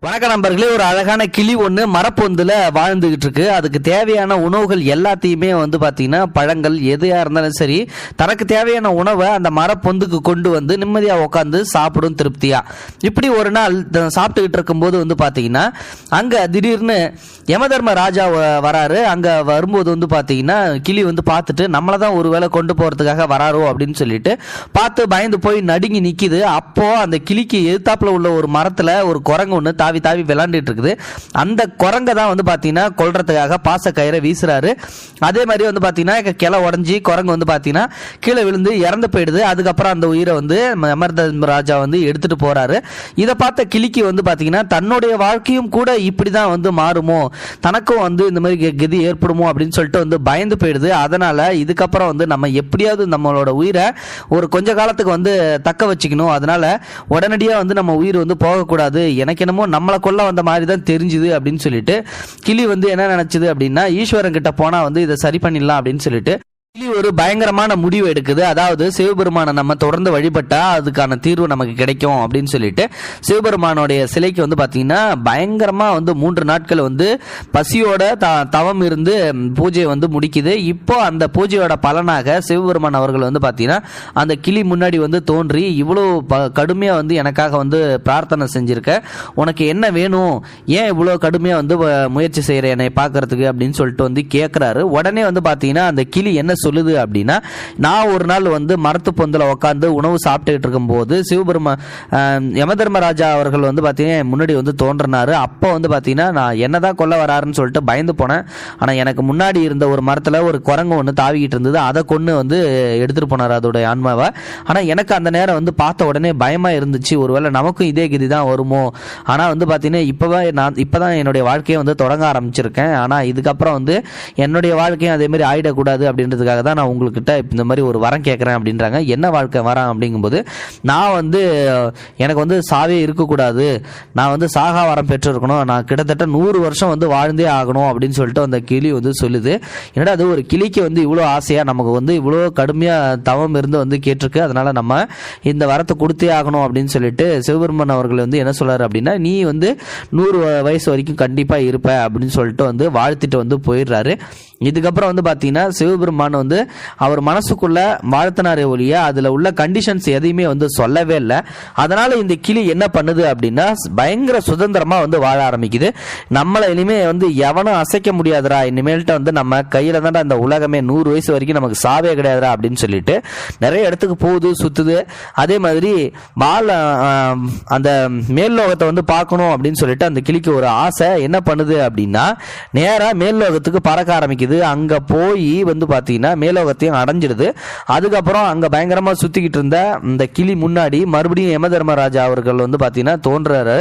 வணக்க நண்பர்களே, ஒரு அழகான கிளி ஒன்று மரப்பொந்துல வாழ்ந்துகிட்டு இருக்கு. அதுக்கு தேவையான உணவுகள் எல்லாத்தையுமே பாத்தீங்கன்னா பழங்கள் எதையா இருந்தாலும் சரி, தனக்கு தேவையான உணவை அந்த மரப்பொந்துக்கு கொண்டு வந்து நிம்மதியா உட்காந்து சாப்பிடும் திருப்தியா. இப்படி ஒரு நாள் சாப்பிட்டுக்கிட்டு இருக்கும்போது பாத்தீங்கன்னா அங்க திடீர்னு யமதர்ம ராஜா வராரு. அங்க வரும்போது பாத்தீங்கன்னா கிளி பார்த்துட்டு நம்மளதான் ஒருவேளை கொண்டு போறதுக்காக வராரோ அப்படின்னு சொல்லிட்டு பார்த்து பயந்து போய் நடுங்கி நிக்குது. அப்போ அந்த கிளிக்கு எதிர்த்தாப்புல உள்ள ஒரு மரத்துல ஒரு குரங்கு ஒன்று தாவி தாவி விளையாண்டுட்டு இருக்குது. அந்த குரங்க தான் பாத்தீங்கன்னா கொல்றதுக்காக பாச கயிறை வீசுறாரு. அதே மாதிரி பாத்தீங்கன்னா கிளை உடஞ்சி குரங்கு பாத்தீங்கன்னா கீழே விழுந்து இறந்து போயிடுது. அதுக்கப்புறம் அந்த உயிரை யமதர்ம ராஜா எடுத்துட்டு போறாரு. இதை பார்த்த கிளிக்கு பாத்தீங்கன்னா தன்னுடைய வாழ்க்கையும் கூட இப்படிதான் மாறுமோ, தனக்கும் இந்த மாதிரி கதி ஏற்படுமோ அப்படின்னு சொல்லிட்டு பயந்து போயிடுது. அதனால இதுக்கப்புறம் நம்ம எப்படியாவது நம்மளோட உயிரை ஒரு கொஞ்ச காலத்துக்கு தக்க வச்சுக்கணும். அதனால உடனடியா நம்ம உயிர் போகக்கூடாது, எனக்கு என்னமோ நம்மளை கொல்ல வந்த மாதிரி தான் தெரிஞ்சுது அப்படின்னு சொல்லிட்டு கிளி என்ன நினைச்சது அப்படின்னா, ஈஸ்வரன் கிட்ட போனா இதை சரி பண்ணிடலாம் அப்படின்னு சொல்லிட்டு கிளி ஒரு பயங்கரமான முடிவு எடுக்குது. அதாவது சிவபெருமானை நம்ம தொடர்ந்து வழிபட்டா அதுக்கான தீர்வு நமக்கு கிடைக்கும் அப்படின்னு சொல்லிட்டு சிவபெருமானுடைய சிலைக்கு பாத்தீங்கன்னா பயங்கரமா 3 நாட்கள் பசியோட தவம் இருந்து பூஜை முடிக்குது. இப்போ அந்த பூஜையோட பலனாக சிவபெருமான் அவர்கள் பாத்தீங்கன்னா அந்த கிளி முன்னாடி தோன்றி இவ்வளவு கடுமையா எனக்காக பிரார்த்தனை செஞ்சிருக்க, உனக்கு என்ன வேணும், ஏன் இவ்வளவு கடுமையா முயற்சி செய்யற என்னை பாக்குறதுக்கு அப்படின்னு சொல்லிட்டு கேட்கிறாரு. உடனே பாத்தீங்கன்னா அந்த கிளி என்ன சொல்லுது அப்படின்னா, நான் ஒரு நாள் மரத்து பொந்துல உட்காந்து உணவு சாப்பிட்டுட்டு இருக்கும் போது யமதர்மராஜா அவர்கள் பாத்தீங்கன்னா முன்னாடி தோன்றினாரு. அப்போ பாத்தீங்கன்னா நான் என்னதான் கொல்ல வராருன்னு சொல்லிட்டு பயந்து போனேன். ஆனா எனக்கு முன்னாடி இருந்த ஒரு மரத்துல ஒரு குரங்கு தாவிக்கிட்டு இருந்தது. அதை கொண்டு எடுத்துட்டு போனார் அதோட ஆன்மாவை. ஆனா எனக்கு அந்த நேரம் பார்த்த உடனே பயமா இருந்துச்சு, ஒருவேளை நமக்கும் இதே கதி தான் வருமோ. ஆனா பாத்தீங்கன்னா இப்பதான் என்னுடைய வாழ்க்கையை தொடங்க ஆரம்பிச்சிருக்கேன். ஆனா இதுக்கப்புறம் என்னுடைய வாழ்க்கையும் அதே மாதிரி ஆயிடக்கூடாது அப்படின்றதுக்காக தான் நான் உங்ககிட்ட இந்த மாதிரி ஒரு வரம் கேட்கறேன் அப்படின்றாங்க. என்ன வாழ்க்கை வரம் அப்படிங்கும்போது, நான் எனக்கு சாவே இருக்கக்கூடாது, நான் சாகா வரம் பெற்றிருக்கணும், நான் கிட்டத்தட்ட 100 வருஷம் வாழ்ந்தே ஆகணும் அப்படின்னு சொல்லிட்டு அந்த கிளி சொல்லுது. என்னடா அது ஒரு கிளிக்கு இவ்வளோ ஆசையா நமக்கு இவ்வளோ கடுமையா தவம் இருந்து கேட்டிருக்கு, அதனால நம்ம இந்த வரத்தை கொடுத்தே ஆகணும் அப்படின்னு சொல்லிட்டு சிவபெருமான் அவர்கள் என்ன சொல்றாரு அப்படின்னா, நீ 100 வயசு வரைக்கும் கண்டிப்பா இருப்ப அப்படின்னு சொல்லிட்டு வாழ்த்திட்டு போயிடுறாரு. இதுக்கப்புறம் பாத்தீங்கன்னா சிவபெருமான் அவர் மனசுக்குள்ள வாழ்த்தினாரே ஒழிய அதுல உள்ள கண்டிஷன்ஸ் எதையுமே சொல்லவே இல்லை. அதனால இந்த கிளி என்ன பண்ணுது அப்படின்னா பயங்கர சுதந்திரமா வாழ ஆரம்பிக்குது. நம்மளை இனிமே எவனும் அசைக்க முடியாதுரா, இனிமேல்ட்ட நம்ம கையில தான்டா இந்த உலகமே, 100 வயசு வரைக்கும் நமக்கு சாவே கிடையாதுரா அப்படின்னு சொல்லிட்டு நிறைய இடத்துக்கு போகுது, சுத்துது. அதே மாதிரி அந்த மேல் லோகத்தை பார்க்கணும் அப்படின்னு சொல்லிட்டு அந்த கிளிக்கு ஒரு ஆசை. என்ன பண்ணுது அப்படின்னா நேரா மேல் லோகத்துக்கு பறக்க ஆரம்பிக்குது. அங்க போய் பாத்தீங்கன்னா மேலோகத்தையும் அடைஞ்சிடுது. அதுக்கப்புறம் அங்க பயங்கரமா சுத்திக்கிட்டு இருந்த இந்த கிளி முன்னாடி மறுபடியும் யமதர்மராஜா அவர்கள் பாத்தீங்கன்னா தோன்றாரு.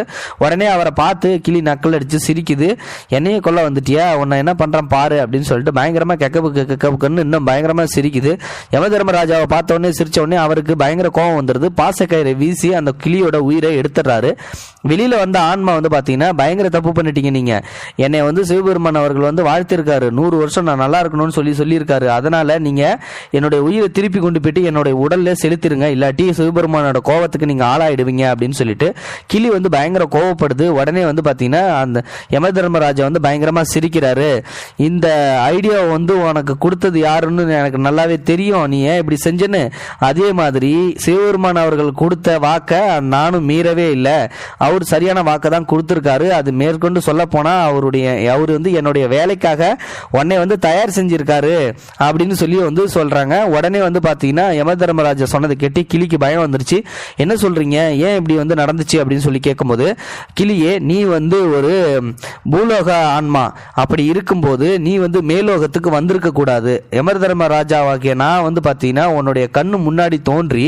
உடனே அவரை பார்த்து கிளி நக்கல் அடிச்சு சிரிக்குது. என்னையே கொல்ல வந்துட்டியா, உன்னை என்ன பண்றான் பாரு அப்படின்னு சொல்லிட்டு பயங்கரமா கெக்கப்புக்குன்னு இன்னும் பயங்கரமா சிரிக்குது. யமதர்மராஜாவை பார்த்த உடனே சிரிச்ச உடனே அவருக்கு பயங்கர கோபம் வந்துருது. பாசக்கயிறை வீசி அந்த கிளியோட உயிரை எடுத்துடுறாரு. வெளியில வந்த ஆன்மா பாத்தீங்கன்னா பயங்கர தப்பு பண்ணிட்டீங்க, நீங்க என்னை சிவபெருமான் அவர்கள் வாழ்த்திருக்காரு, 100 வருஷம் நான் நல்லா இருக்கணும்னு சொல்லியிருக்காரு, அதனால நீங்க என்னுடைய உயிரை திருப்பி கொண்டு போயிட்டு என்னுடைய உடல்ல செலுத்திருங்க, இல்லாட்டி சிவபெருமானோட கோபத்துக்கு நீங்க ஆளாயிடுவீங்க அப்படின்னு சொல்லிட்டு கிளி பயங்கர கோவப்படுது. உடனே பாத்தீங்கன்னா அந்த யமதர்மராஜா பயங்கரமா சிரிக்கிறாரு. இந்த ஐடியா உனக்கு கொடுத்தது யாருன்னு எனக்கு நல்லாவே தெரியும், நீ ஏன் இப்படி செஞ்சன்னு. அதே மாதிரி சிவபெருமான் அவர்கள் கொடுத்த வாக்க நானும் மீறவே இல்லை, அவர் சரியான வாக்க தான் கொடுத்திருக்காரு. அது மேற்கொண்டு சொல்ல போனா அவர் என்னுடைய வேலைக்காக உன்னை தயார் செஞ்சிருக்காரு அப்படின்னு சொல்லி சொல்றாங்க. உடனே பாத்தீங்கன்னா யமதர்மராஜா சொன்னதை கேட்டு கிளிக்கு பயம் வந்துருச்சு. என்ன சொல்றீங்க, ஏன் இப்படி நடந்துச்சு அப்படின்னு சொல்லி கேட்கும்போது, கிளியே நீ ஒரு பூலோக ஆன்மா, அப்படி இருக்கும்போது நீ மேலோகத்துக்கு வந்திருக்க கூடாது. யமதர்மராஜாவாகிய நான் பாத்தீங்கன்னா உன்னுடைய கண்ணு முன்னாடி தோன்றி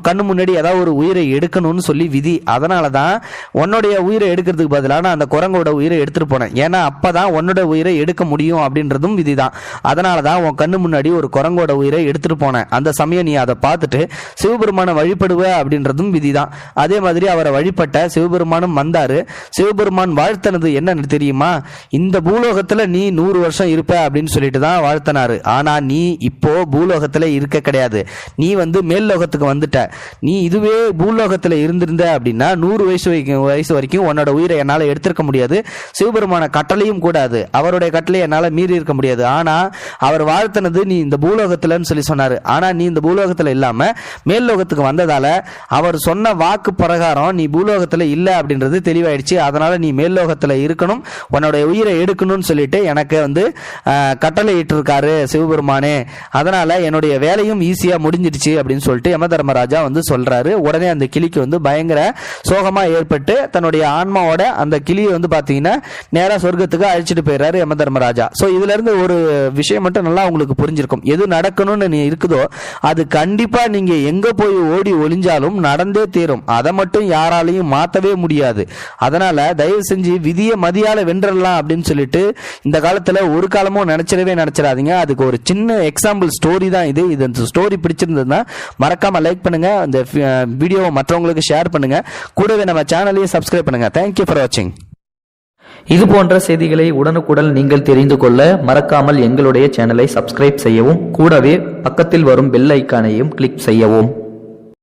கண்ணு முன்னாடி ஏதாவது ஒரு உயிரை எடுக்கணும்னு சொல்லி விதி. அதனாலதான் உன்னுடைய உயிரை எடுக்கிறதுக்கு பதிலாக நான் அந்த குரங்கோட உயிரை எடுத்துட்டு போனேன். ஏன்னா அப்பதான் உன்னோட உயிரை எடுக்க முடியும் அப்படின்னு அப்படின்றதும் விதிதான். அதனாலதான் உன் கண்ணு முன்னாடி ஒரு குரங்கோட உயிரை எடுத்துட்டு போனேன். அந்த சமயம் நீ அதை பார்த்துட்டு சிவபெருமான வழிபடுவ அப்படின்றதும் விதிதான். அதே மாதிரி அவரை வழிபட்ட சிவபெருமானும் வந்தாரு. சிவபெருமான் வாழ்த்தனது என்னன்னு தெரியுமா? இந்த பூலோகத்துல நீ 100 வருஷம் இருப்ப அப்படின்னு சொல்லிட்டு தான் வாழ்த்தனாரு. ஆனா நீ இப்போ பூலோகத்துல இருக்க கிடையாது, நீ மேல் லோகத்துக்கு வந்துட்ட. நீ இதுவே பூலோகத்துல இருந்திருந்த அப்படின்னா 100 வயசு வரைக்கும் உன்னோட உயிரை என்னால எடுத்திருக்க முடியாது. சிவபெருமான கட்டளையும் கூடாது, அவருடைய கட்டளை என்னால மீறி இருக்க முடியாது. ஆனா அவர் வாழ்த்தனது நீ இந்த பூலோகத்துலன்னு சொல்லி சொன்னாரு. ஆனா நீ இந்த பூலோகத்துல இல்லாம மேல் லோகத்துக்கு வந்ததால அவர் சொன்ன வாக்கு பிரகாரம் நீ பூலோகத்துல இல்ல அப்படின்றது தெளிவாயிடுச்சு. அதனால நீ மேல் லோகத்துல இருக்கணும், உன்னோட உயிரை எடுக்கணும்னு சொல்லிட்டு எனக்கு கட்டளை இட்டு இருக்காரு சிவபெருமானே. அதனால என்னுடைய வேலையும் ஈஸியா முடிஞ்சிடுச்சு அப்படின்னு சொல்லிட்டு யம தர்மராஜா சொல்றாரு. உடனே அந்த கிளிக்கு பயங்கர சோகமா ஏற்பட்டு தன்னுடைய ஆன்மாவோட அந்த கிளியை பாத்தீங்கன்னா நேரா சொர்க்கத்துக்கு அழைச்சிட்டு போயிடுறாரு யம தர்மராஜா. சோ இதுல இருந்து ஒரு விஷயம் மட்டும் நல்லா உங்களுக்கு புரிஞ்சிருக்கும். எது நடக்கணும்னு நீ இருக்குதோ அது கண்டிப்பா நீங்க எங்க போய் ஓடி ஒளிஞ்சாலும் நடந்தே தீரும். அதை மட்டும் யாராலையும் மாத்தவே முடியாது. அதனால தயவு செஞ்சு விதியை மதியால வென்றலாம் அப்படின்னு சொல்லிட்டு இந்த காலத்துல ஒரு காலமும் நினைச்சிடாதீங்க. அதுக்கு ஒரு சின்ன எக்ஸாம்பிள் ஸ்டோரி தான் இது. இந்த ஸ்டோரி பிடிச்சிருந்ததுன்னா மறக்காம லைக் பண்ணுங்க, இந்த வீடியோவை மற்றவங்களுக்கு ஷேர் பண்ணுங்க, கூடவே நம்ம சேனலையும் சப்ஸ்கிரைப் பண்ணுங்க. தேங்க்யூ ஃபார் வாட்சிங். இது போன்ற செய்திகளை உடனுக்குடன் நீங்கள் தெரிந்து கொள்ள மறக்காமல் எங்களுடைய சேனலை சப்ஸ்கிரைப் செய்யவும், கூடவே பக்கத்தில் வரும் பெல் ஐக்கானையும் கிளிக் செய்யவும்.